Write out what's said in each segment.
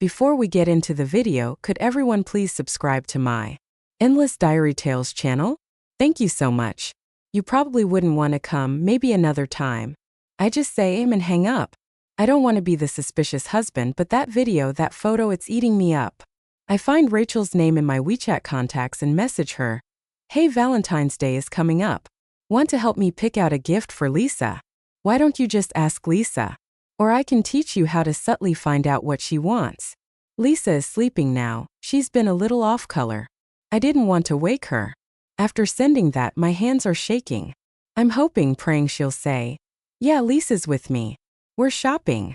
Before we get into the video, could everyone please subscribe to my Endless Diary Tales channel? Thank you so much. You probably wouldn't want to come, maybe another time. I just say aim and hang up. I don't want to be the suspicious husband, but that video, that photo, it's eating me up. I find Rachel's name in my WeChat contacts and message her. Hey, Valentine's Day is coming up. Want to help me pick out a gift for Lisa? Why don't you just ask Lisa? Or I can teach you how to subtly find out what she wants. Lisa is sleeping now. She's been a little off color. I didn't want to wake her. After sending that, my hands are shaking. I'm hoping, praying she'll say, yeah, Lisa's with me. We're shopping.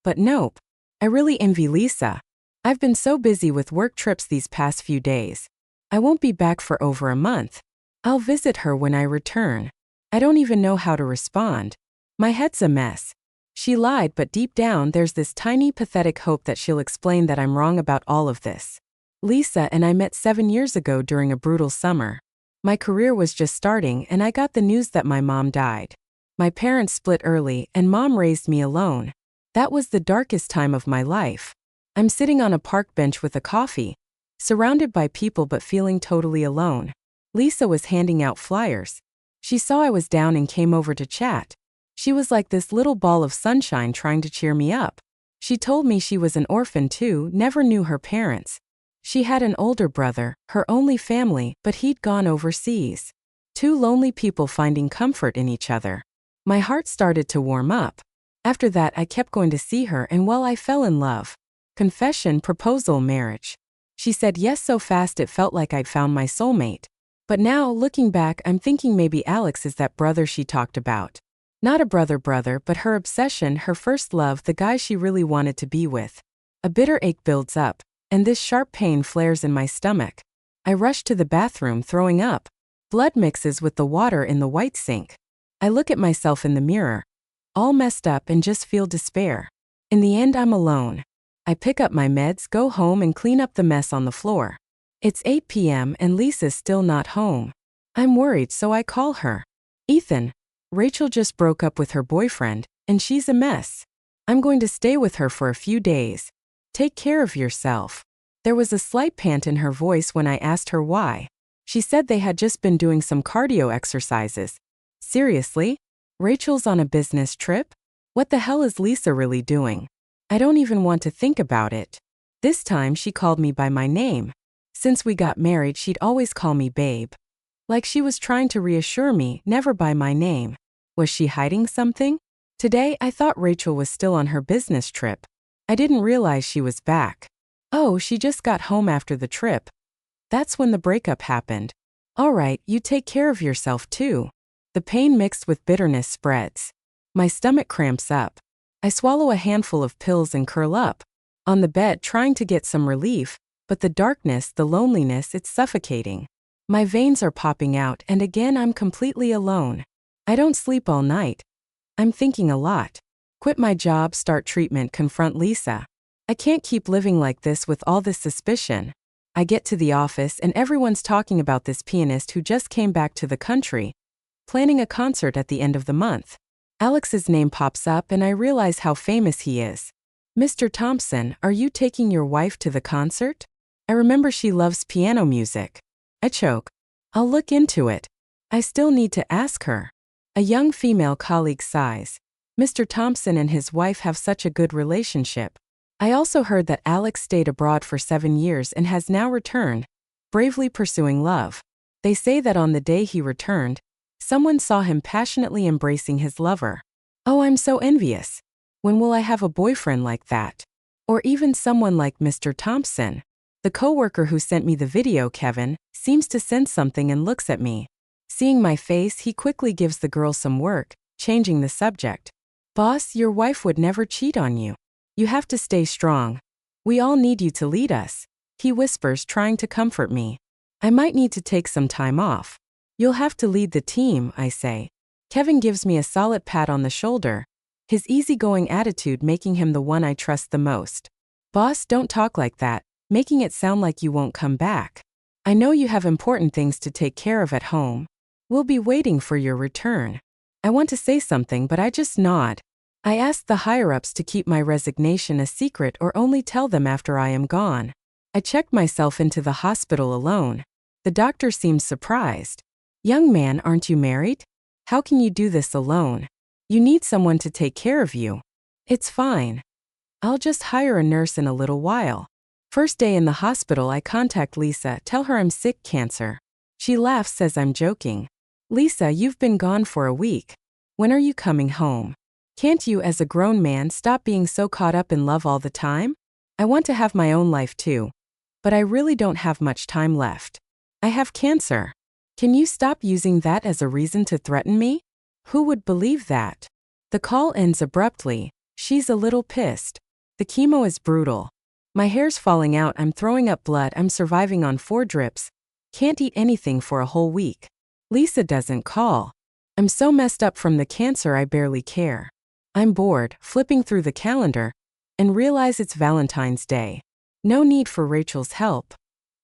But nope. I really envy Lisa. I've been so busy with work trips these past few days. I won't be back for over a month. I'll visit her when I return. I don't even know how to respond. My head's a mess. She lied, but deep down there's this tiny pathetic hope that she'll explain that I'm wrong about all of this. Lisa and I met 7 years ago during a brutal summer. My career was just starting and I got the news that my mom died. My parents split early and Mom raised me alone. That was the darkest time of my life. I'm sitting on a park bench with a coffee, surrounded by people but feeling totally alone. Lisa was handing out flyers. She saw I was down and came over to chat. She was like this little ball of sunshine trying to cheer me up. She told me she was an orphan too, never knew her parents. She had an older brother, her only family, but he'd gone overseas. Two lonely people finding comfort in each other. My heart started to warm up. After that, I kept going to see her and well, I fell in love. Confession, proposal, marriage. She said yes so fast it felt like I'd found my soulmate. But now, looking back, I'm thinking maybe Alex is that brother she talked about. Not a brother, but her obsession, her first love, the guy she really wanted to be with. A bitter ache builds up, and this sharp pain flares in my stomach. I rush to the bathroom, throwing up. Blood mixes with the water in the white sink. I look at myself in the mirror, all messed up, and just feel despair. In the end, I'm alone. I pick up my meds, go home, and clean up the mess on the floor. It's 8 p.m. and Lisa's still not home. I'm worried, so I call her. Ethan, Rachel just broke up with her boyfriend, and she's a mess. I'm going to stay with her for a few days. Take care of yourself. There was a slight pant in her voice when I asked her why. She said they had just been doing some cardio exercises. Seriously? Rachel's on a business trip? What the hell is Lisa really doing? I don't even want to think about it. This time she called me by my name. Since we got married, she'd always call me babe. Like she was trying to reassure me, never by my name. Was she hiding something? Today, I thought Rachel was still on her business trip. I didn't realize she was back. Oh, she just got home after the trip. That's when the breakup happened. All right, you take care of yourself too. The pain mixed with bitterness spreads. My stomach cramps up. I swallow a handful of pills and curl up on the bed trying to get some relief, but the darkness, the loneliness, it's suffocating. My veins are popping out and again I'm completely alone. I don't sleep all night. I'm thinking a lot. Quit my job, start treatment, confront Lisa. I can't keep living like this with all this suspicion. I get to the office and everyone's talking about this pianist who just came back to the country, planning a concert at the end of the month. Alex's name pops up and I realize how famous he is. Mr. Thompson, are you taking your wife to the concert? I remember she loves piano music. I choke. I'll look into it. I still need to ask her. A young female colleague sighs. Mr. Thompson and his wife have such a good relationship. I also heard that Alex stayed abroad for 7 years and has now returned, bravely pursuing love. They say that on the day he returned, someone saw him passionately embracing his lover. Oh, I'm so envious. When will I have a boyfriend like that? Or even someone like Mr. Thompson? The coworker who sent me the video, Kevin, seems to sense something and looks at me. Seeing my face, he quickly gives the girl some work, changing the subject. Boss, your wife would never cheat on you. You have to stay strong. We all need you to lead us, he whispers, trying to comfort me. I might need to take some time off. You'll have to lead the team, I say. Kevin gives me a solid pat on the shoulder, his easygoing attitude making him the one I trust the most. Boss, don't talk like that, making it sound like you won't come back. I know you have important things to take care of at home. We'll be waiting for your return. I want to say something, but I just nod. I asked the higher-ups to keep my resignation a secret or only tell them after I am gone. I checked myself into the hospital alone. The doctor seemed surprised. "Young man, aren't you married? How can you do this alone? You need someone to take care of you." "It's fine. I'll just hire a nurse in a little while." First day in the hospital, I contact Lisa, tell her I'm sick, cancer. She laughs, says I'm joking. "Lisa, you've been gone for a week. When are you coming home? Can't you, as a grown man, stop being so caught up in love all the time? I want to have my own life too. But I really don't have much time left. I have cancer. Can you stop using that as a reason to threaten me? Who would believe that?" The call ends abruptly. She's a little pissed. The chemo is brutal. My hair's falling out, I'm throwing up blood, I'm surviving on 4 drips. Can't eat anything for a whole week. Lisa doesn't call. I'm so messed up from the cancer I barely care. I'm bored, flipping through the calendar, and realize it's Valentine's Day. No need for Rachel's help.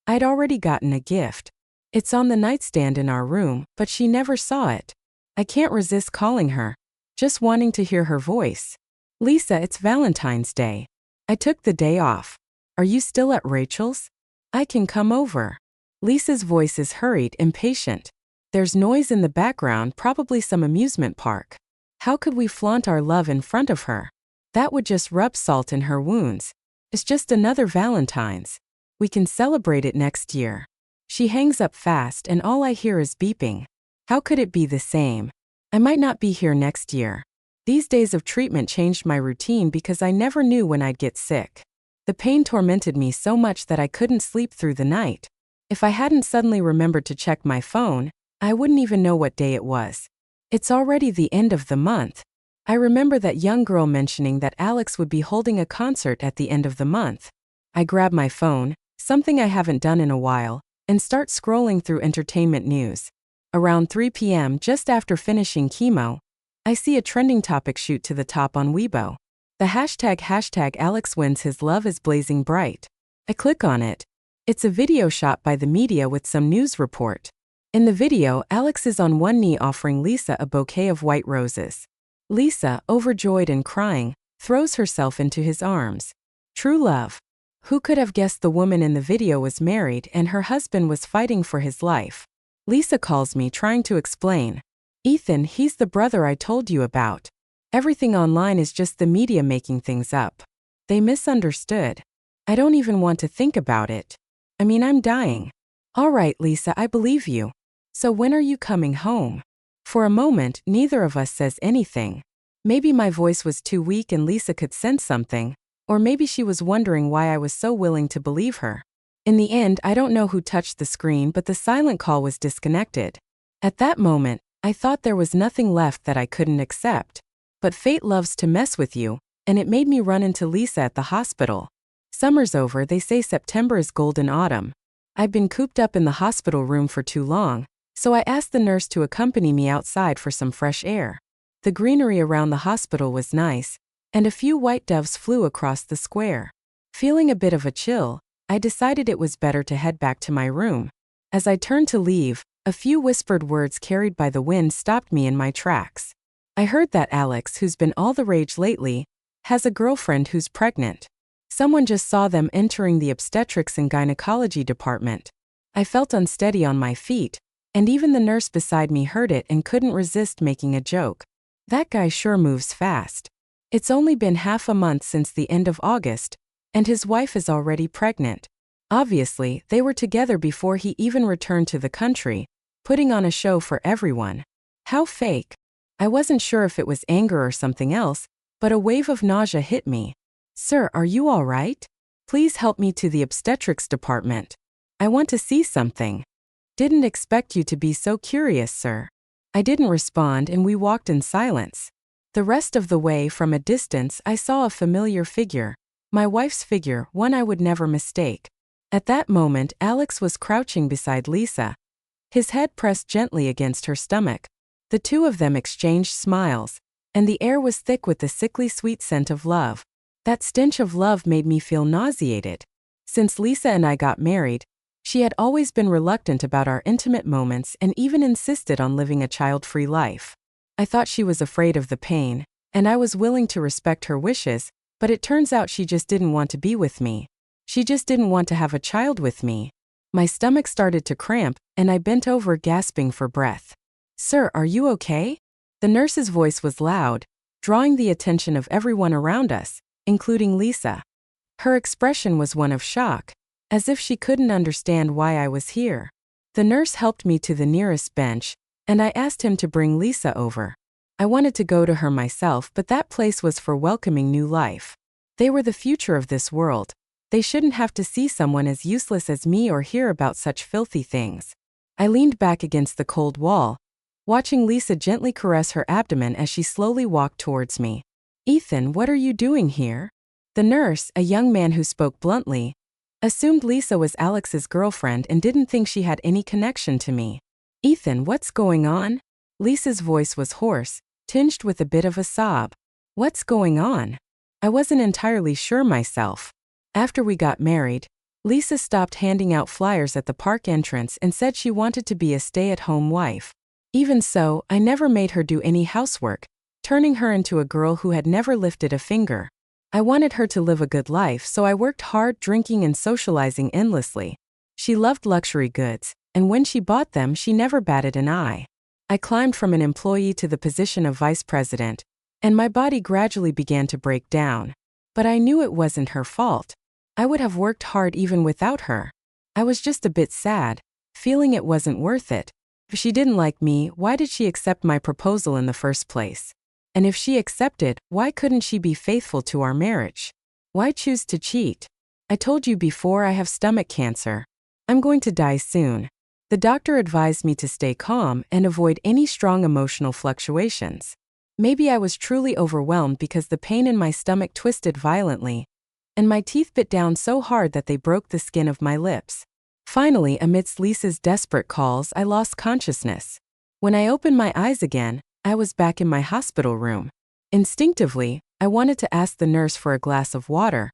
I'd already gotten a gift. It's on the nightstand in our room, but she never saw it. I can't resist calling her, just wanting to hear her voice. "Lisa, it's Valentine's Day. I took the day off. Are you still at Rachel's? I can come over." Lisa's voice is hurried, impatient. There's noise in the background, probably some amusement park. How could we flaunt our love in front of her? That would just rub salt in her wounds. It's just another Valentine's. We can celebrate it next year. She hangs up fast and all I hear is beeping. How could it be the same? I might not be here next year. These days of treatment changed my routine because I never knew when I'd get sick. The pain tormented me so much that I couldn't sleep through the night. If I hadn't suddenly remembered to check my phone, I wouldn't even know what day it was. It's already the end of the month. I remember that young girl mentioning that Alex would be holding a concert at the end of the month. I grab my phone, something I haven't done in a while, and start scrolling through entertainment news. Around 3 p.m., just after finishing chemo, I see a trending topic shoot to the top on Weibo. The hashtag Alex wins his love is blazing bright. I click on it. It's a video shot by the media with some news report. In the video, Alex is on one knee offering Lisa a bouquet of white roses. Lisa, overjoyed and crying, throws herself into his arms. True love. Who could have guessed the woman in the video was married and her husband was fighting for his life? Lisa calls me, trying to explain. "Ethan, he's the brother I told you about. Everything online is just the media making things up. They misunderstood. I don't even want to think about it. I mean, I'm dying." "All right, Lisa, I believe you. So when are you coming home?" For a moment, neither of us says anything. Maybe my voice was too weak and Lisa could sense something, or maybe she was wondering why I was so willing to believe her. In the end, I don't know who touched the screen, but the silent call was disconnected. At that moment, I thought there was nothing left that I couldn't accept. But fate loves to mess with you, and it made me run into Lisa at the hospital. Summer's over, they say September is golden autumn. I've been cooped up in the hospital room for too long, so I asked the nurse to accompany me outside for some fresh air. The greenery around the hospital was nice, and a few white doves flew across the square. Feeling a bit of a chill, I decided it was better to head back to my room. As I turned to leave, a few whispered words carried by the wind stopped me in my tracks. I heard that Alex, who's been all the rage lately, has a girlfriend who's pregnant. Someone just saw them entering the obstetrics and gynecology department. I felt unsteady on my feet, and even the nurse beside me heard it and couldn't resist making a joke. That guy sure moves fast. It's only been half a month since the end of August, and his wife is already pregnant. Obviously, they were together before he even returned to the country, putting on a show for everyone. How fake. I wasn't sure if it was anger or something else, but a wave of nausea hit me. "Sir, are you all right? Please help me to the obstetrics department. I want to see something." "Didn't expect you to be so curious, sir." I didn't respond and we walked in silence. The rest of the way from a distance I saw a familiar figure. My wife's figure, one I would never mistake. At that moment, Alex was crouching beside Lisa, his head pressed gently against her stomach. The two of them exchanged smiles, and the air was thick with the sickly sweet scent of love. That stench of love made me feel nauseated. Since Lisa and I got married, she had always been reluctant about our intimate moments and even insisted on living a child-free life. I thought she was afraid of the pain, And I was willing to respect her wishes, but it turns out she just didn't want to be with me. She just didn't want to have a child with me. My stomach started to cramp, and I bent over gasping for breath. "Sir, are you okay?" The nurse's voice was loud, drawing the attention of everyone around us, including Lisa. Her expression was one of shock, as if she couldn't understand why I was here. The nurse helped me to the nearest bench, and I asked him to bring Lisa over. I wanted to go to her myself, but that place was for welcoming new life. They were the future of this world. They shouldn't have to see someone as useless as me or hear about such filthy things. I leaned back against the cold wall, watching Lisa gently caress her abdomen as she slowly walked towards me. "Ethan, what are you doing here?" The nurse, a young man who spoke bluntly, assumed Lisa was Alex's girlfriend and didn't think she had any connection to me. "Ethan, what's going on?" Lisa's voice was hoarse, tinged with a bit of a sob. "What's going on?" I wasn't entirely sure myself. After we got married, Lisa stopped handing out flyers at the park entrance and said she wanted to be a stay-at-home wife. Even so, I never made her do any housework, turning her into a girl who had never lifted a finger. I wanted her to live a good life, so I worked hard, drinking and socializing endlessly. She loved luxury goods, and when she bought them, she never batted an eye. I climbed from an employee to the position of vice president, and my body gradually began to break down. But I knew it wasn't her fault. I would have worked hard even without her. I was just a bit sad, feeling it wasn't worth it. If she didn't like me, why did she accept my proposal in the first place? And if she accepted, why couldn't she be faithful to our marriage? Why choose to cheat? "I told you before, I have stomach cancer. I'm going to die soon." The doctor advised me to stay calm and avoid any strong emotional fluctuations. Maybe I was truly overwhelmed because the pain in my stomach twisted violently, and my teeth bit down so hard that they broke the skin of my lips. Finally, amidst Lisa's desperate calls, I lost consciousness. When I opened my eyes again, I was back in my hospital room. Instinctively, I wanted to ask the nurse for a glass of water,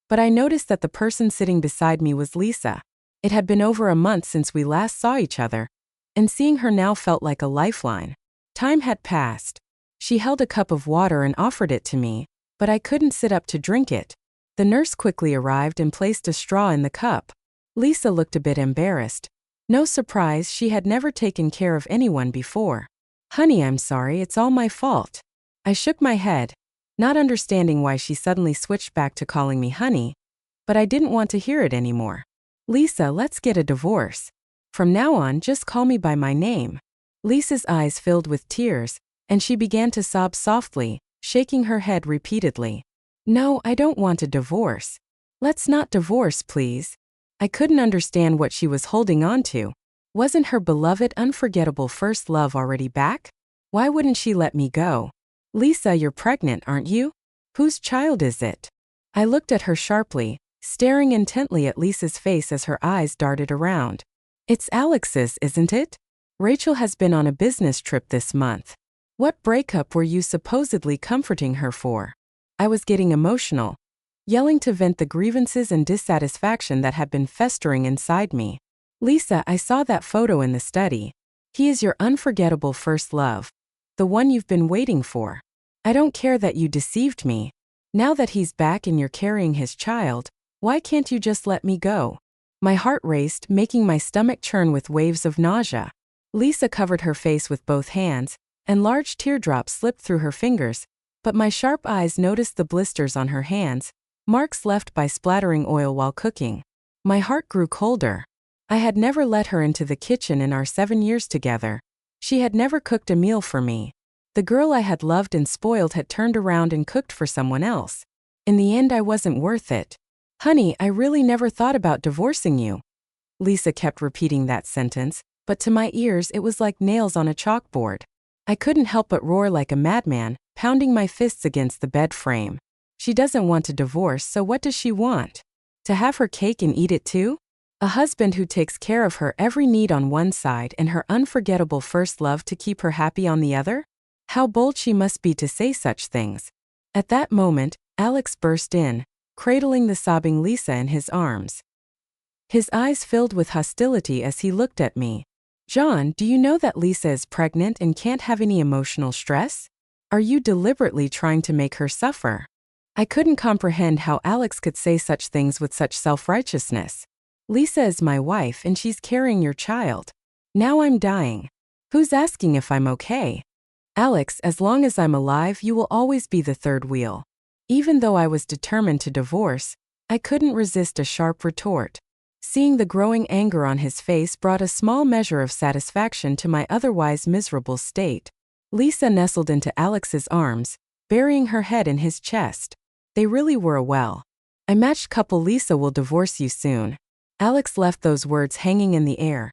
but I noticed that the person sitting beside me was Lisa. It had been over a month since we last saw each other, and seeing her now felt like a lifeline. Time had passed. She held a cup of water and offered it to me, but I couldn't sit up to drink it. The nurse quickly arrived and placed a straw in the cup. Lisa looked a bit embarrassed. No surprise, she had never taken care of anyone before. "Honey, I'm sorry, it's all my fault." I shook my head, not understanding why she suddenly switched back to calling me honey, but I didn't want to hear it anymore. "Lisa, let's get a divorce. From now on, just call me by my name." Lisa's eyes filled with tears, and she began to sob softly, shaking her head repeatedly. "No, I don't want a divorce. Let's not divorce, please." I couldn't understand what she was holding on to. Wasn't her beloved, unforgettable first love already back? Why wouldn't she let me go? "Lisa, you're pregnant, aren't you? Whose child is it?" I looked at her sharply, staring intently at Lisa's face as her eyes darted around. "It's Alex's, isn't it? Rachel has been on a business trip this month. What breakup were you supposedly comforting her for?" I was getting emotional, yelling to vent the grievances and dissatisfaction that had been festering inside me. "Lisa, I saw that photo in the study. He is your unforgettable first love. The one you've been waiting for. I don't care that you deceived me. Now that he's back and you're carrying his child, why can't you just let me go?" My heart raced, making my stomach churn with waves of nausea. Lisa covered her face with both hands, and large teardrops slipped through her fingers, but my sharp eyes noticed the blisters on her hands, marks left by splattering oil while cooking. My heart grew colder. I had never let her into the kitchen in our 7 years together. She had never cooked a meal for me. The girl I had loved and spoiled had turned around and cooked for someone else. In the end, I wasn't worth it. "Honey, I really never thought about divorcing you." Lisa kept repeating that sentence, but to my ears it was like nails on a chalkboard. I couldn't help but roar like a madman, pounding my fists against the bed frame. She doesn't want a divorce, so what does she want? To have her cake and eat it too? A husband who takes care of her every need on one side and her unforgettable first love to keep her happy on the other? How bold she must be to say such things. At that moment, Alex burst in, cradling the sobbing Lisa in his arms. His eyes filled with hostility as he looked at me. "John, do you know that Lisa is pregnant and can't have any emotional stress? Are you deliberately trying to make her suffer? I couldn't comprehend how Alex could say such things with such self-righteousness. Lisa is my wife and she's carrying your child. Now I'm dying. Who's asking if I'm okay? Alex, as long as I'm alive, you will always be the third wheel. Even though I was determined to divorce, I couldn't resist a sharp retort. Seeing the growing anger on his face brought a small measure of satisfaction to my otherwise miserable state. Lisa nestled into Alex's arms, burying her head in his chest. They really were a well-matched couple. Lisa will divorce you soon. Alex left those words hanging in the air.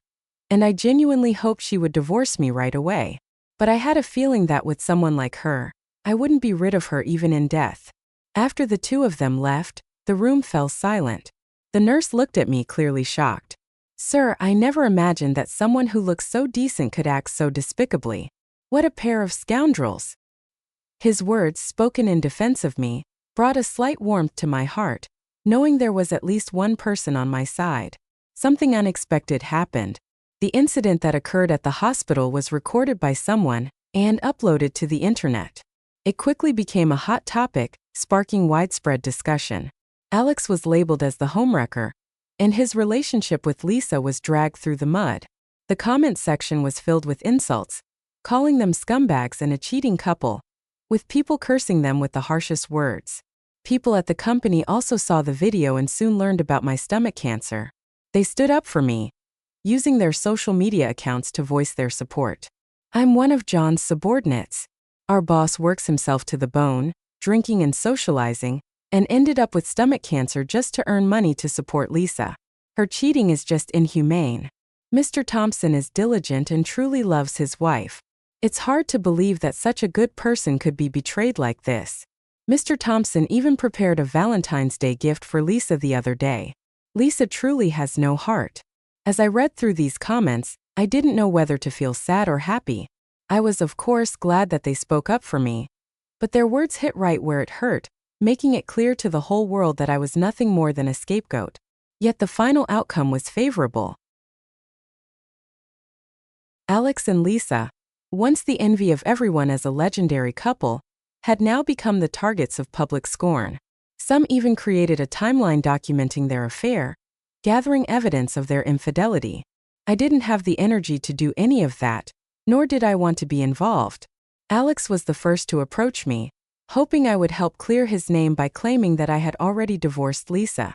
And I genuinely hoped she would divorce me right away. But I had a feeling that with someone like her, I wouldn't be rid of her even in death. After the two of them left, the room fell silent. The nurse looked at me, clearly shocked. Sir, I never imagined that someone who looks so decent could act so despicably. What a pair of scoundrels. His words, spoken in defense of me, brought a slight warmth to my heart, knowing there was at least one person on my side. Something unexpected happened. The incident that occurred at the hospital was recorded by someone and uploaded to the internet. It quickly became a hot topic, sparking widespread discussion. Alex was labeled as the homewrecker, and his relationship with Lisa was dragged through the mud. The comment section was filled with insults, calling them scumbags and a cheating couple, with people cursing them with the harshest words. People at the company also saw the video and soon learned about my stomach cancer. They stood up for me, using their social media accounts to voice their support. I'm one of John's subordinates. Our boss works himself to the bone, drinking and socializing, and ended up with stomach cancer just to earn money to support Lisa. Her cheating is just inhumane. Mr. Thompson is diligent and truly loves his wife. It's hard to believe that such a good person could be betrayed like this. Mr. Thompson even prepared a Valentine's Day gift for Lisa the other day. Lisa truly has no heart. As I read through these comments, I didn't know whether to feel sad or happy. I was, of course, glad that they spoke up for me. But their words hit right where it hurt, making it clear to the whole world that I was nothing more than a scapegoat. Yet the final outcome was favorable. Alex and Lisa, once the envy of everyone as a legendary couple, had now become the targets of public scorn. Some even created a timeline documenting their affair, gathering evidence of their infidelity. I didn't have the energy to do any of that, nor did I want to be involved. Alex was the first to approach me, hoping I would help clear his name by claiming that I had already divorced Lisa.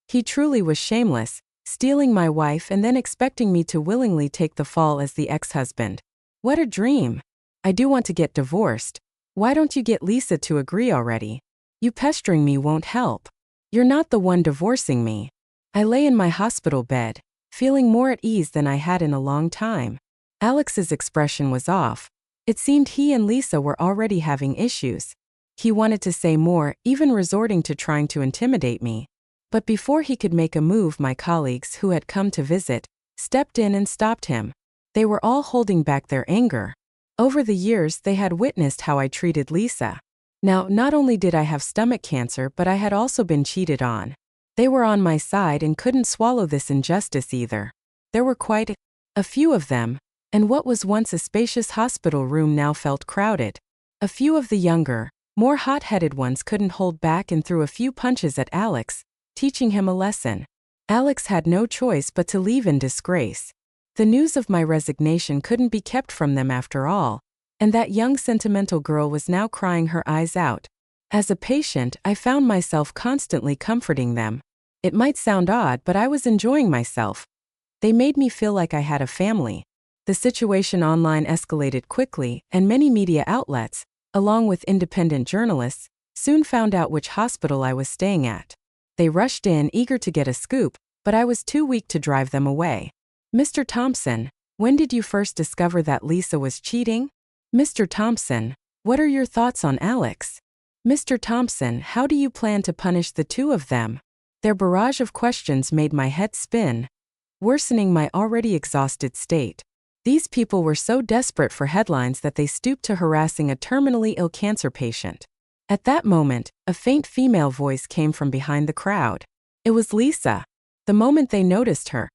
He truly was shameless, stealing my wife and then expecting me to willingly take the fall as the ex-husband. What a dream! I do want to get divorced. Why don't you get Lisa to agree already? You pestering me won't help. You're not the one divorcing me. I lay in my hospital bed, feeling more at ease than I had in a long time. Alex's expression was off. It seemed he and Lisa were already having issues. He wanted to say more, even resorting to trying to intimidate me. But before he could make a move, my colleagues who had come to visit stepped in and stopped him. They were all holding back their anger. Over the years, they had witnessed how I treated Lisa. Now, not only did I have stomach cancer, but I had also been cheated on. They were on my side and couldn't swallow this injustice either. There were quite a few of them, and what was once a spacious hospital room now felt crowded. A few of the younger, more hot-headed ones couldn't hold back and threw a few punches at Alex, teaching him a lesson. Alex had no choice but to leave in disgrace. The news of my resignation couldn't be kept from them after all, and that young sentimental girl was now crying her eyes out. As a patient, I found myself constantly comforting them. It might sound odd, but I was enjoying myself. They made me feel like I had a family. The situation online escalated quickly, and many media outlets, along with independent journalists, soon found out which hospital I was staying at. They rushed in, eager to get a scoop, but I was too weak to drive them away. Mr. Thompson, when did you first discover that Lisa was cheating? Mr. Thompson, what are your thoughts on Alex? Mr. Thompson, how do you plan to punish the two of them? Their barrage of questions made my head spin, worsening my already exhausted state. These people were so desperate for headlines that they stooped to harassing a terminally ill cancer patient. At that moment, a faint female voice came from behind the crowd. It was Lisa. The moment they noticed her,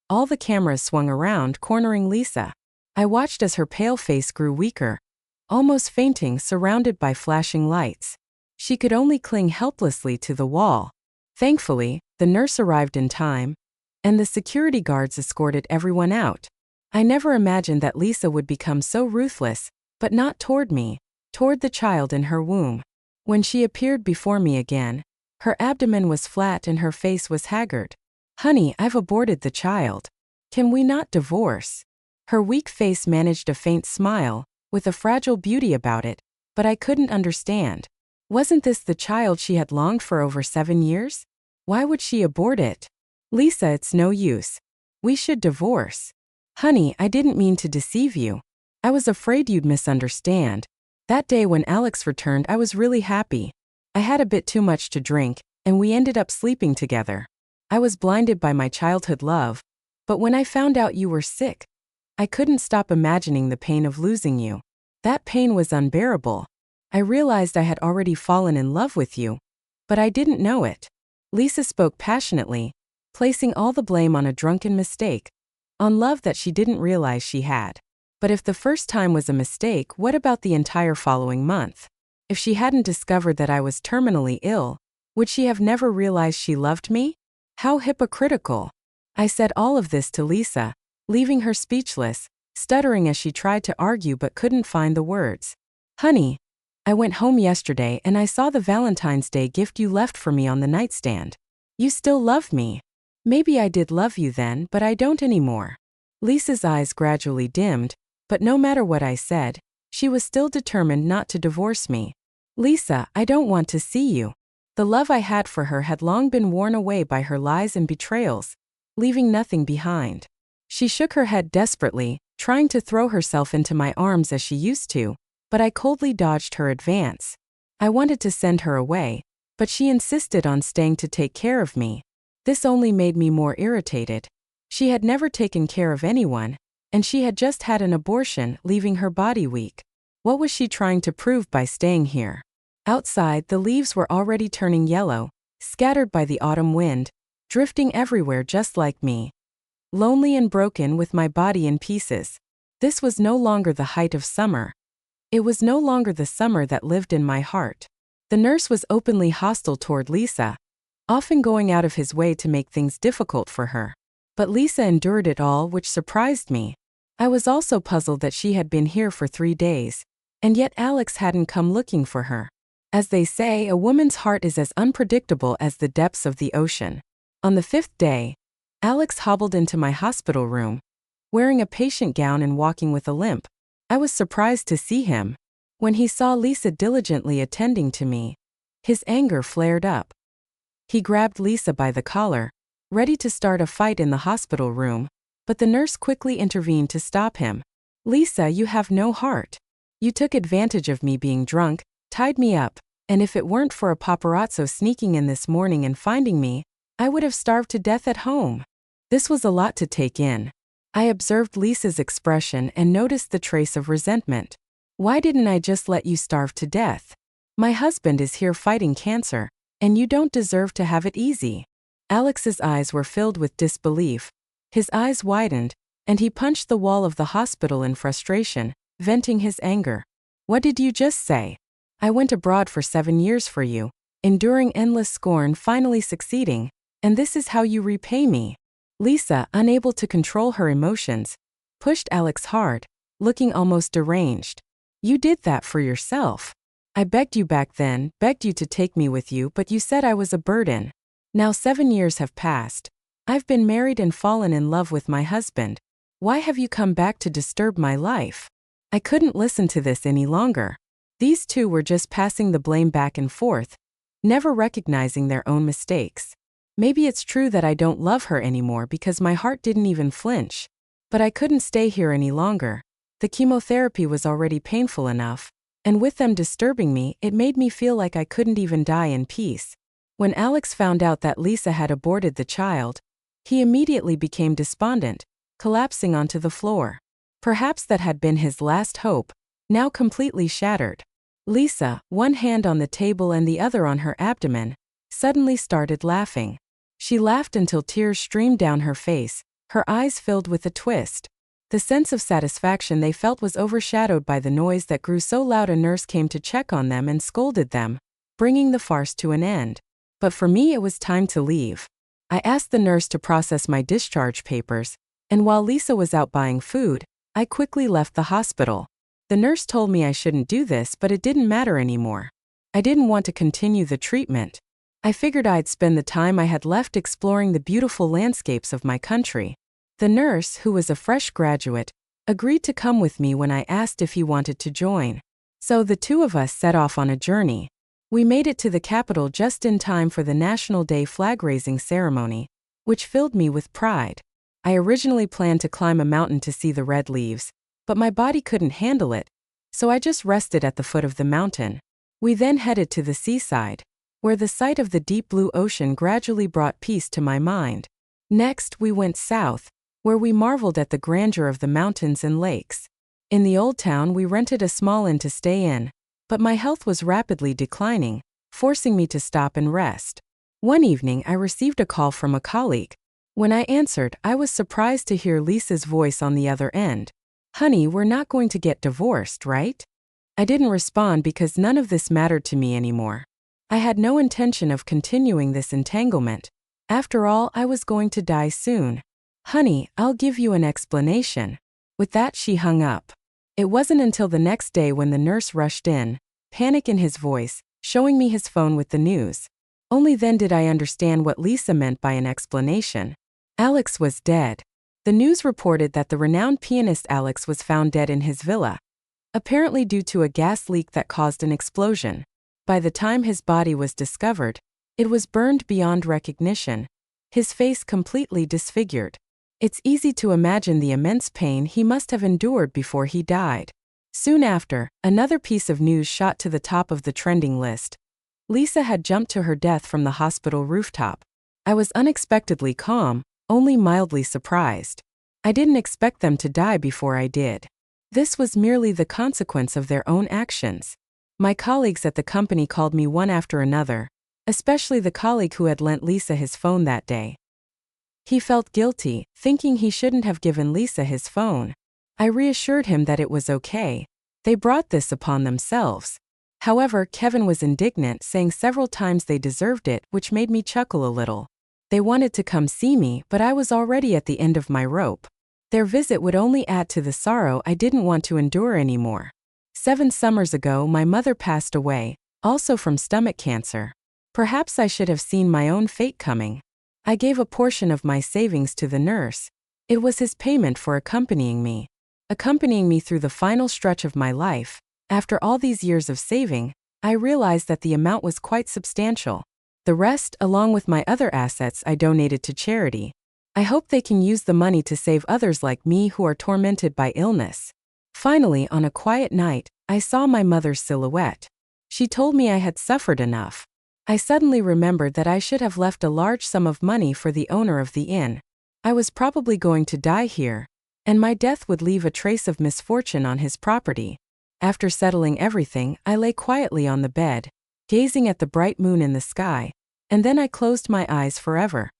all the cameras swung around, cornering Lisa. I watched as her pale face grew weaker, almost fainting, surrounded by flashing lights. She could only cling helplessly to the wall. Thankfully, the nurse arrived in time, and the security guards escorted everyone out. I never imagined that Lisa would become so ruthless, but not toward me, toward the child in her womb. When she appeared before me again, her abdomen was flat and her face was haggard. "Honey, I've aborted the child. Can we not divorce?" Her weak face managed a faint smile, with a fragile beauty about it, but I couldn't understand. Wasn't this the child she had longed for over 7 years? Why would she abort it? "Lisa, it's no use. We should divorce." "Honey, I didn't mean to deceive you. I was afraid you'd misunderstand. That day when Alex returned, I was really happy. I had a bit too much to drink, and we ended up sleeping together. I was blinded by my childhood love, but when I found out you were sick, I couldn't stop imagining the pain of losing you. That pain was unbearable. I realized I had already fallen in love with you, but I didn't know it." Lisa spoke passionately, placing all the blame on a drunken mistake, on love that she didn't realize she had. But if the first time was a mistake, what about the entire following month? If she hadn't discovered that I was terminally ill, would she have never realized she loved me? How hypocritical. I said all of this to Lisa, leaving her speechless, stuttering as she tried to argue but couldn't find the words. "Honey, I went home yesterday and I saw the Valentine's Day gift you left for me on the nightstand. You still love me. Maybe I did love you then, but I don't anymore." Lisa's eyes gradually dimmed, but no matter what I said, she was still determined not to divorce me. "Lisa, I don't want to see you." The love I had for her had long been worn away by her lies and betrayals, leaving nothing behind. She shook her head desperately, trying to throw herself into my arms as she used to, but I coldly dodged her advance. I wanted to send her away, but she insisted on staying to take care of me. This only made me more irritated. She had never taken care of anyone, and she had just had an abortion, leaving her body weak. What was she trying to prove by staying here? Outside, the leaves were already turning yellow, scattered by the autumn wind, drifting everywhere just like me. Lonely and broken, with my body in pieces. This was no longer the height of summer. It was no longer the summer that lived in my heart. The nurse was openly hostile toward Lisa, often going out of his way to make things difficult for her. But Lisa endured it all, which surprised me. I was also puzzled that she had been here for 3 days, and yet Alex hadn't come looking for her. As they say, a woman's heart is as unpredictable as the depths of the ocean. On the 5th day, Alex hobbled into my hospital room, wearing a patient gown and walking with a limp. I was surprised to see him. When he saw Lisa diligently attending to me, his anger flared up. He grabbed Lisa by the collar, ready to start a fight in the hospital room, but the nurse quickly intervened to stop him. "Lisa, you have no heart. You took advantage of me being drunk, tied me up, and if it weren't for a paparazzo sneaking in this morning and finding me, I would have starved to death at home." This was a lot to take in. I observed Lisa's expression and noticed the trace of resentment. "Why didn't I just let you starve to death? My husband is here fighting cancer, and you don't deserve to have it easy." Alex's eyes were filled with disbelief. His eyes widened, and he punched the wall of the hospital in frustration, venting his anger. "What did you just say? I went abroad for 7 years for you, enduring endless scorn, finally succeeding, and this is how you repay me." Lisa, unable to control her emotions, pushed Alex hard, looking almost deranged. "You did that for yourself. I begged you back then, begged you to take me with you, but you said I was a burden. Now 7 years have passed. I've been married and fallen in love with my husband. Why have you come back to disturb my life?" I couldn't listen to this any longer. These two were just passing the blame back and forth, never recognizing their own mistakes. Maybe it's true that I don't love her anymore because my heart didn't even flinch. But I couldn't stay here any longer. The chemotherapy was already painful enough, and with them disturbing me, it made me feel like I couldn't even die in peace. When Alex found out that Lisa had aborted the child, he immediately became despondent, collapsing onto the floor. Perhaps that had been his last hope, now completely shattered. Lisa, one hand on the table and the other on her abdomen, suddenly started laughing. She laughed until tears streamed down her face, her eyes filled with a twist. The sense of satisfaction they felt was overshadowed by the noise that grew so loud a nurse came to check on them and scolded them, bringing the farce to an end. But for me it was time to leave. I asked the nurse to process my discharge papers, and while Lisa was out buying food, I quickly left the hospital. The nurse told me I shouldn't do this, but it didn't matter anymore. I didn't want to continue the treatment. I figured I'd spend the time I had left exploring the beautiful landscapes of my country. The nurse, who was a fresh graduate, agreed to come with me when I asked if he wanted to join. So the two of us set off on a journey. We made it to the capital just in time for the National Day flag-raising ceremony, which filled me with pride. I originally planned to climb a mountain to see the red leaves, but my body couldn't handle it, so I just rested at the foot of the mountain. We then headed to the seaside, where the sight of the deep blue ocean gradually brought peace to my mind. Next, we went south, where we marveled at the grandeur of the mountains and lakes. In the old town, we rented a small inn to stay in, but my health was rapidly declining, forcing me to stop and rest. One evening, I received a call from a colleague. When I answered, I was surprised to hear Lisa's voice on the other end. "Honey, we're not going to get divorced, right?" I didn't respond because none of this mattered to me anymore. I had no intention of continuing this entanglement. After all, I was going to die soon. "Honey, I'll give you an explanation." With that, she hung up. It wasn't until the next day when the nurse rushed in, panic in his voice, showing me his phone with the news. Only then did I understand what Lisa meant by an explanation. Alex was dead. The news reported that the renowned pianist Alex was found dead in his villa, apparently due to a gas leak that caused an explosion. By the time his body was discovered, it was burned beyond recognition, his face completely disfigured. It's easy to imagine the immense pain he must have endured before he died. Soon after, another piece of news shot to the top of the trending list. Lisa had jumped to her death from the hospital rooftop. I was unexpectedly calm, only mildly surprised. I didn't expect them to die before I did. This was merely the consequence of their own actions. My colleagues at the company called me one after another, especially the colleague who had lent Lisa his phone that day. He felt guilty, thinking he shouldn't have given Lisa his phone. I reassured him that it was okay. They brought this upon themselves. However, Kevin was indignant, saying several times they deserved it, which made me chuckle a little. They wanted to come see me, but I was already at the end of my rope. Their visit would only add to the sorrow I didn't want to endure anymore. 7 summers ago, my mother passed away, also from stomach cancer. Perhaps I should have seen my own fate coming. I gave a portion of my savings to the nurse. It was his payment for accompanying me through the final stretch of my life. After all these years of saving, I realized that the amount was quite substantial. The rest, along with my other assets, I donated to charity. I hope they can use the money to save others like me who are tormented by illness. Finally, on a quiet night, I saw my mother's silhouette. She told me I had suffered enough. I suddenly remembered that I should have left a large sum of money for the owner of the inn. I was probably going to die here, and my death would leave a trace of misfortune on his property. After settling everything, I lay quietly on the bed, gazing at the bright moon in the sky, and then I closed my eyes forever.